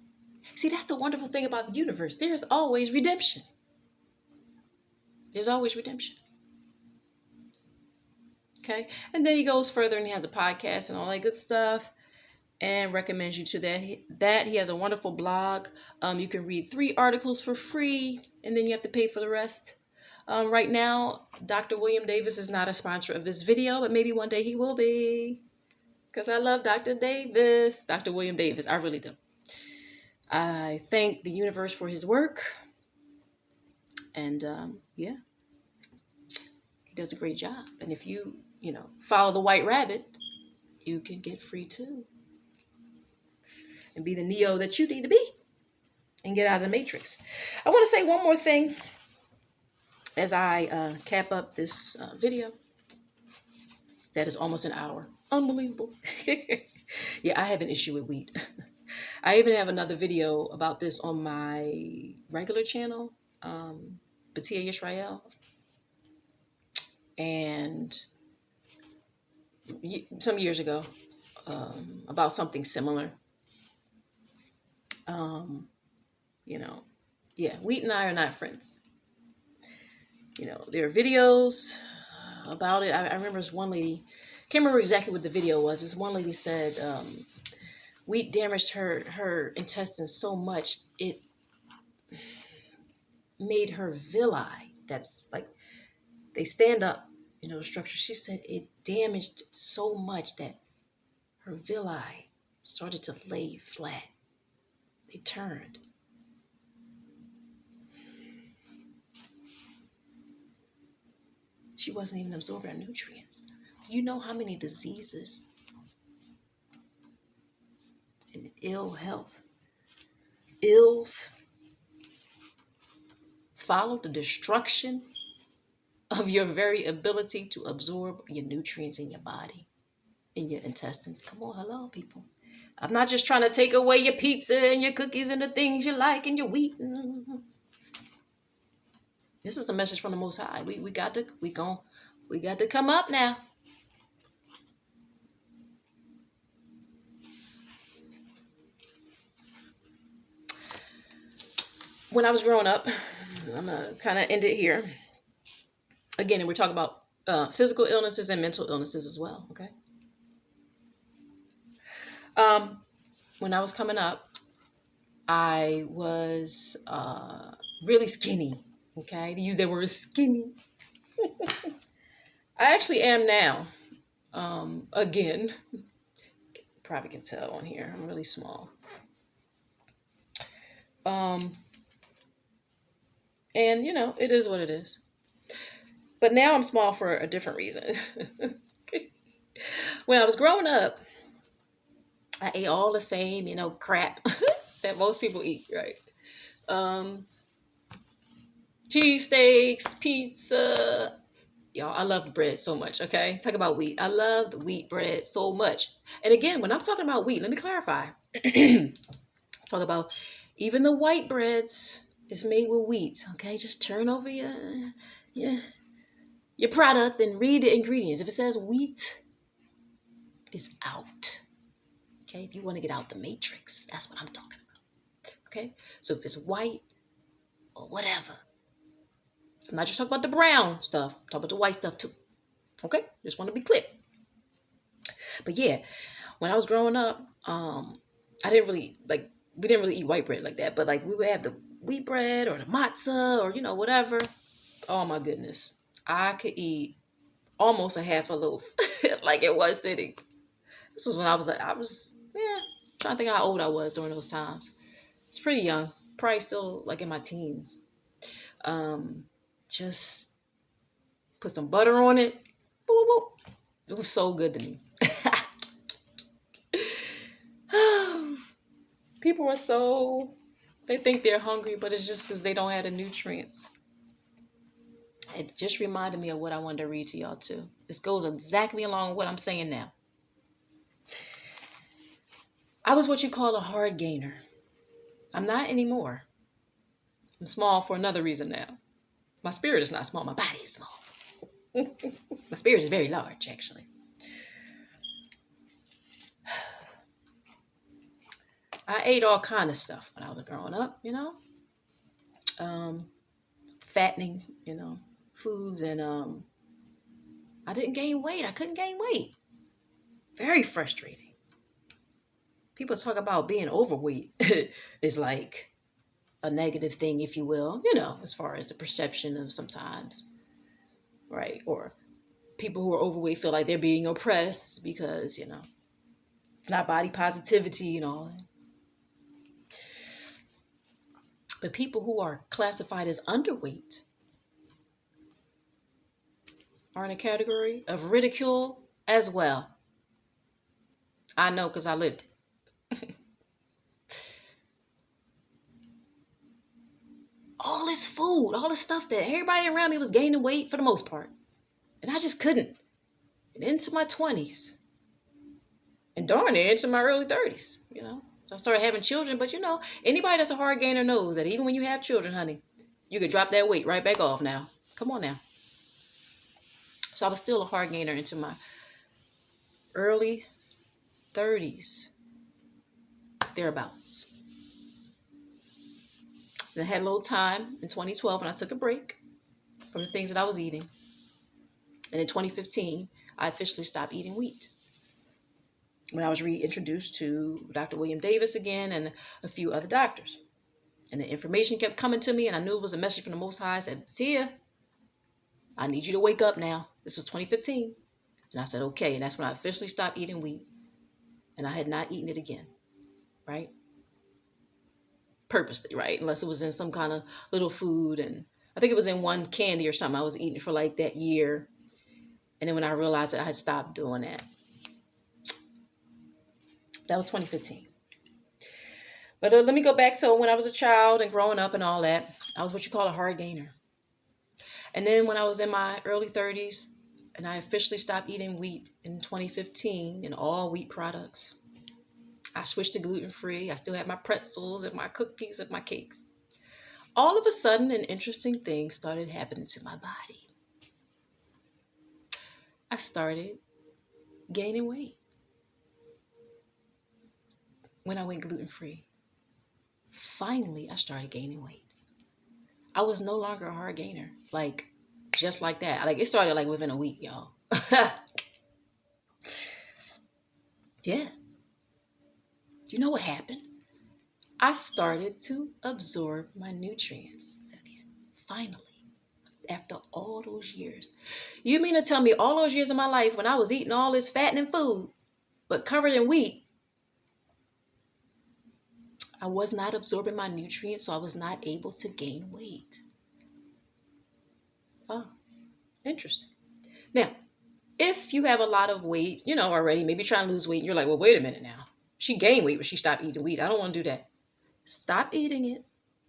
See, that's the wonderful thing about the universe. There's always redemption. There's always redemption. Okay? And then he goes further and he has a podcast and all that good stuff and recommends you to that. He has a wonderful blog. You can read 3 articles for free and then you have to pay for the rest. Right now, Dr. William Davis is not a sponsor of this video, but maybe one day he will be. Because I love Dr. Davis. Dr. William Davis. I really do. I thank the universe for his work. And yeah, he does a great job. And if you follow the white rabbit, you can get free too. And be the Neo that you need to be. And get out of the Matrix. I want to say one more thing as I cap up this video. That is almost an hour. Unbelievable. Yeah, I have an issue with wheat. I even have another video about this on my regular channel, Batia Yisrael. And some years ago, about something similar. Yeah, wheat and I are not friends. There are videos about it. I remember this one lady, can't remember exactly what the video was. This one lady said wheat damaged her intestines so much it made her villi. That's like they stand up, the structure. She said it damaged so much that her villi started to lay flat. They turned. She wasn't even absorbing her nutrients. Do you know how many diseases and ill health, ills follow the destruction of your very ability to absorb your nutrients in your body, in your intestines? Come on, hello, people. I'm not just trying to take away your pizza and your cookies and the things you like and your wheat. This is a message from the Most High. We got to come up now. When I was growing up, I'm gonna kind of end it here. Again, and we're talking about physical illnesses and mental illnesses as well. Okay. When I was coming up, I was really skinny. Okay, to use that word, skinny. I actually am now. Again, probably can tell on here, I'm really small. And it is what it is. But now I'm small for a different reason. When I was growing up, I ate all the same, crap that most people eat, right? Cheesesteaks, pizza. Y'all, I loved bread so much, okay? Talk about wheat. I loved wheat bread so much. And again, when I'm talking about wheat, let me clarify. Talk about even the white breads is made with wheat, okay? Just turn over your product and read the ingredients. If it says wheat, it's out. Okay? If you want to get out the matrix, that's what I'm talking about. Okay? So if it's white or whatever, I'm not just talking about the brown stuff. I'm talking about the white stuff too. Okay? Just want to be clear. But yeah, when I was growing up, we didn't really eat white bread like that. But like we would have the wheat bread or the matzah or whatever. Oh my goodness. I could eat almost a half a loaf like it was sitting. This was when I was trying to think how old I was during those times. It's pretty young. Probably still like in my teens. just put some butter on it. Boop, boop. It was so good to me. People are so, they think they're hungry, but it's just because they don't have the nutrients. It just reminded me of what I wanted to read to y'all too. This goes exactly along with what I'm saying now. I was what you call a hard gainer. I'm not anymore. I'm small for another reason now. My spirit is not small. My body is small. My spirit is very large, actually. I ate all kind of stuff when I was growing up, fattening, foods, and I didn't gain weight. I couldn't gain weight. Very frustrating. People talk about being overweight is like a negative thing, if you will, as far as the perception of sometimes, right? Or people who are overweight feel like they're being oppressed because, it's not body positivity and all that. But people who are classified as underweight are in a category of ridicule as well. I know because I lived it. All this food, all this stuff that everybody around me was gaining weight for the most part. And I just couldn't. And into my 20s. And darn it, into my early 30s, So I started having children. But, anybody that's a hard gainer knows that even when you have children, honey, you can drop that weight right back off now. Come on now. So I was still a hard gainer into my early 30s, thereabouts. And I had a little time in 2012 and I took a break from the things that I was eating. And in 2015, I officially stopped eating wheat. When I was reintroduced to Dr. William Davis again and a few other doctors. And the information kept coming to me and I knew it was a message from the Most High. I said, Tia, I need you to wake up now. This was 2015. And I said, okay. And that's when I officially stopped eating wheat. And I had not eaten it again, right? Purposely, right? Unless it was in some kind of little food. And I think it was in one candy or something. I was eating for like that year. And then when I realized that I had stopped doing that. That was 2015. But let me go back. So when I was a child and growing up and all that, I was what you call a hard gainer. And then when I was in my early 30s and I officially stopped eating wheat in 2015 and all wheat products, I switched to gluten-free. I still had my pretzels and my cookies and my cakes. All of a sudden, an interesting thing started happening to my body. I started gaining weight when I went gluten-free. Finally, I started gaining weight. I was no longer a hard gainer, just like that. It started within a week, y'all. Yeah. You know what happened? I started to absorb my nutrients again. Finally, after all those years. You mean to tell me all those years of my life when I was eating all this fattening food, but covered in wheat, I was not absorbing my nutrients, so I was not able to gain weight. Oh, interesting. Now, if you have a lot of weight, already, maybe trying to lose weight, and you're like, well, wait a minute now. She gained weight, but she stopped eating wheat. I don't want to do that. Stop eating it.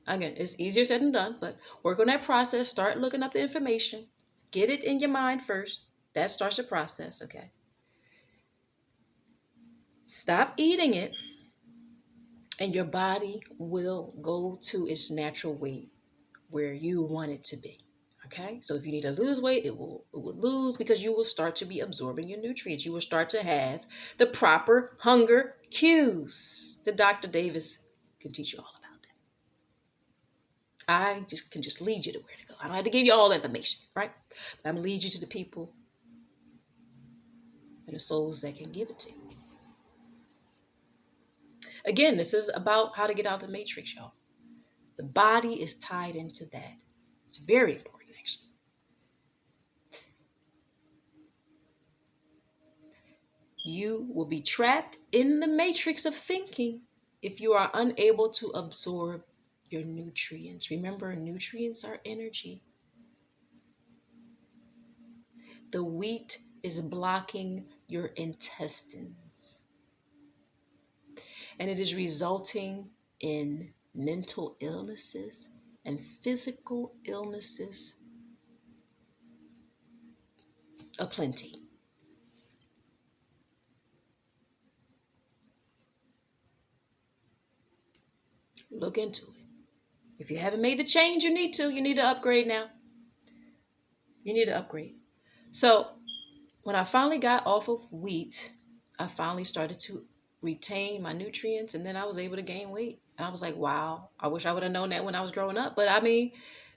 Again, it's easier said than done, but work on that process. Start looking up the information. Get it in your mind first. That starts the process, okay? Stop eating it, and your body will go to its natural weight where you want it to be. Okay, so if you need to lose weight, it will lose because you will start to be absorbing your nutrients. You will start to have the proper hunger cues. The Dr. Davis can teach you all about that. I can just lead you to where to go. I don't have to give you all the information, right? But I'm going to lead you to the people and the souls that can give it to you. Again, this is about how to get out of the matrix, y'all. The body is tied into that. It's very important. You will be trapped in the matrix of thinking if you are unable to absorb your nutrients. Remember, nutrients are energy. The wheat is blocking your intestines, and it is resulting in mental illnesses and physical illnesses aplenty. Look into it. If you haven't made the change, you need to upgrade now. You need to upgrade. So when I finally got off of wheat, I finally started to retain my nutrients, and then I was able to gain weight. And I was like, wow, I wish I would have known that when I was growing up. But I mean,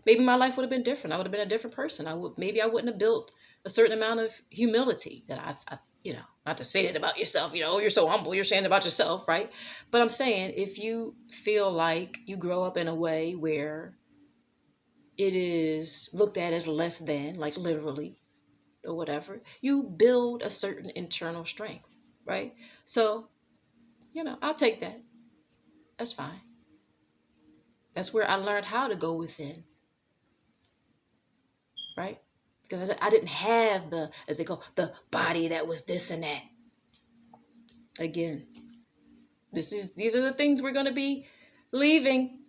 maybe my life would have been different. I would have been a different person. Maybe I wouldn't have built a certain amount of humility that I not to say that about yourself, you're so humble, you're saying about yourself, right? But I'm saying, if you feel like you grow up in a way where it is looked at as less than, like literally, or whatever, you build a certain internal strength, right? So, I'll take that. That's fine. That's where I learned how to go within, right? Because I didn't have as they call, the body that was this and that. Again, these are the things we're going to be leaving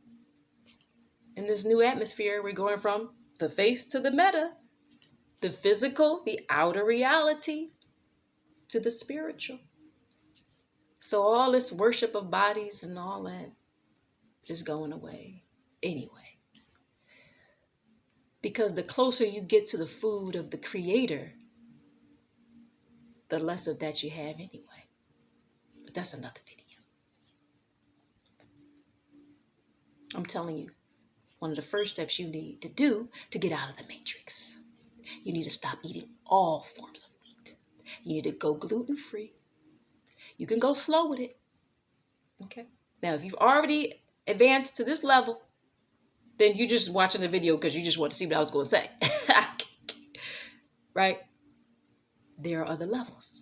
in this new atmosphere. We're going from the face to the meta, the physical, the outer reality, to the spiritual. So all this worship of bodies and all that is going away anyway. Because the closer you get to the food of the Creator, the less of that you have anyway. But that's another video. I'm telling you, one of the first steps you need to do to get out of the matrix, you need to stop eating all forms of wheat. You need to go gluten-free. You can go slow with it. Okay? Now, if you've already advanced to this level, then you just watching the video because you just want to see what I was going to say. Right? There are other levels.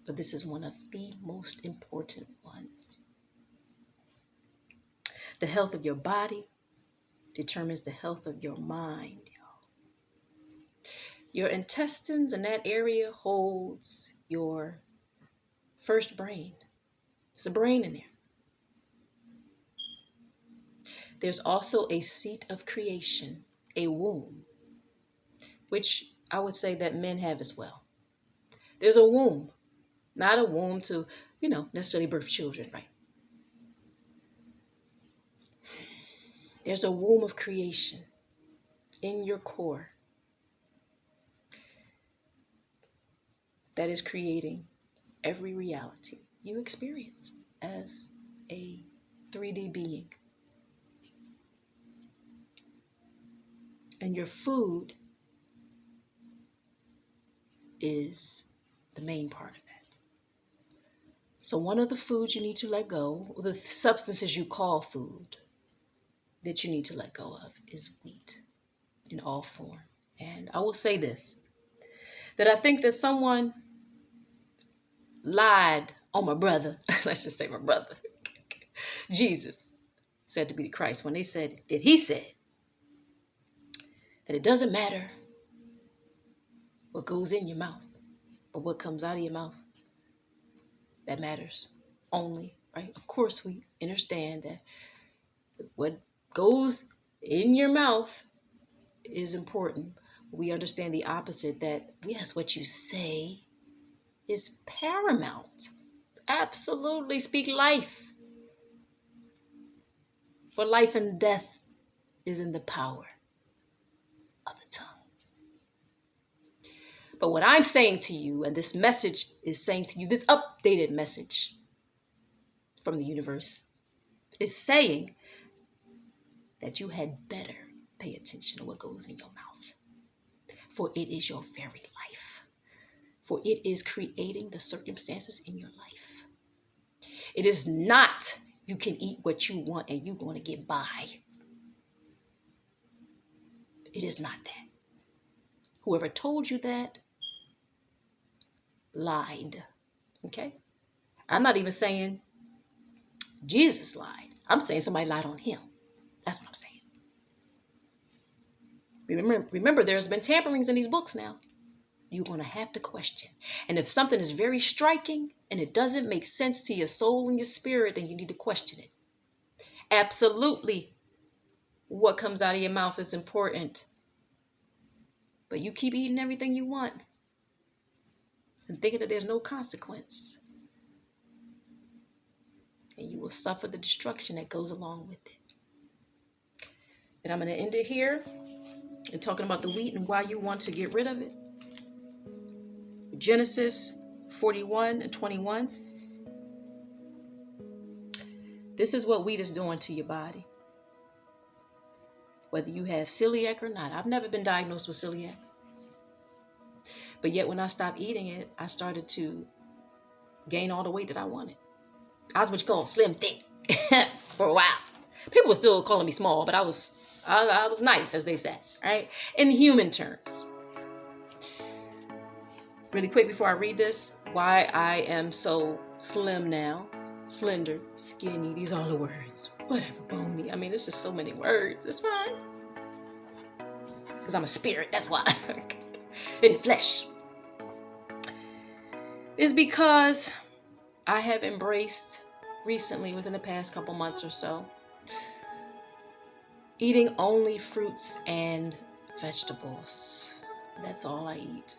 But this is one of the most important ones. The health of your body determines the health of your mind, y'all. Your intestines in that area holds your first brain. It's a brain in there. There's also a seat of creation, a womb, which I would say that men have as well. There's a womb, not a womb to, necessarily birth children, right? There's a womb of creation in your core that is creating every reality you experience as a 3D being. And your food is the main part of that. So one of the foods you need to let go, the substances you call food that you need to let go of, is wheat in all form. And I will say this, that I think that someone lied on my brother. Let's just say my brother. Jesus, said to be the Christ, when he said that it doesn't matter what goes in your mouth, but what comes out of your mouth, that matters only, right? Of course, we understand that what goes in your mouth is important. We understand the opposite, that yes, what you say is paramount. Absolutely. Speak life. For life and death is in the power of the tongue. But what I'm saying to you, and this message is saying to you, this updated message from the universe is saying that you had better pay attention to what goes in your mouth. For it is your very life. For it is creating the circumstances in your life. It is not you can eat what you want and you're going to get by. It is not that. Whoever told you that lied. Okay? I'm not even saying Jesus lied. I'm saying somebody lied on him. That's what I'm saying. Remember, there's been tamperings in these books now. you're going to have to question. And if something is very striking and it doesn't make sense to your soul and your spirit, then you need to question it. Absolutely, what comes out of your mouth is important. But you keep eating everything you want and thinking that there's no consequence. And you will suffer the destruction that goes along with it. And I'm going to end it here and talking about the wheat and why you want to get rid of it. Genesis 41:21. This is what wheat is doing to your body. Whether you have celiac or not. I've never been diagnosed with celiac. But yet when I stopped eating it, I started to gain all the weight that I wanted. I was what you call slim thick for a while. People were still calling me small, but I was nice, as they said, right? In human terms. Really quick before I read this, why I am so slim now. Slender, skinny, these are all the words. Whatever, bony. I mean, there's just so many words. It's fine. Because I'm a spirit, that's why. In the flesh. It's because I have embraced recently, within the past couple months or so, eating only fruits and vegetables. That's all I eat.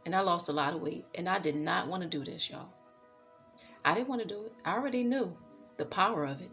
And I lost a lot of weight. And I did not want to do this, y'all. I didn't want to do it. I already knew the power of it.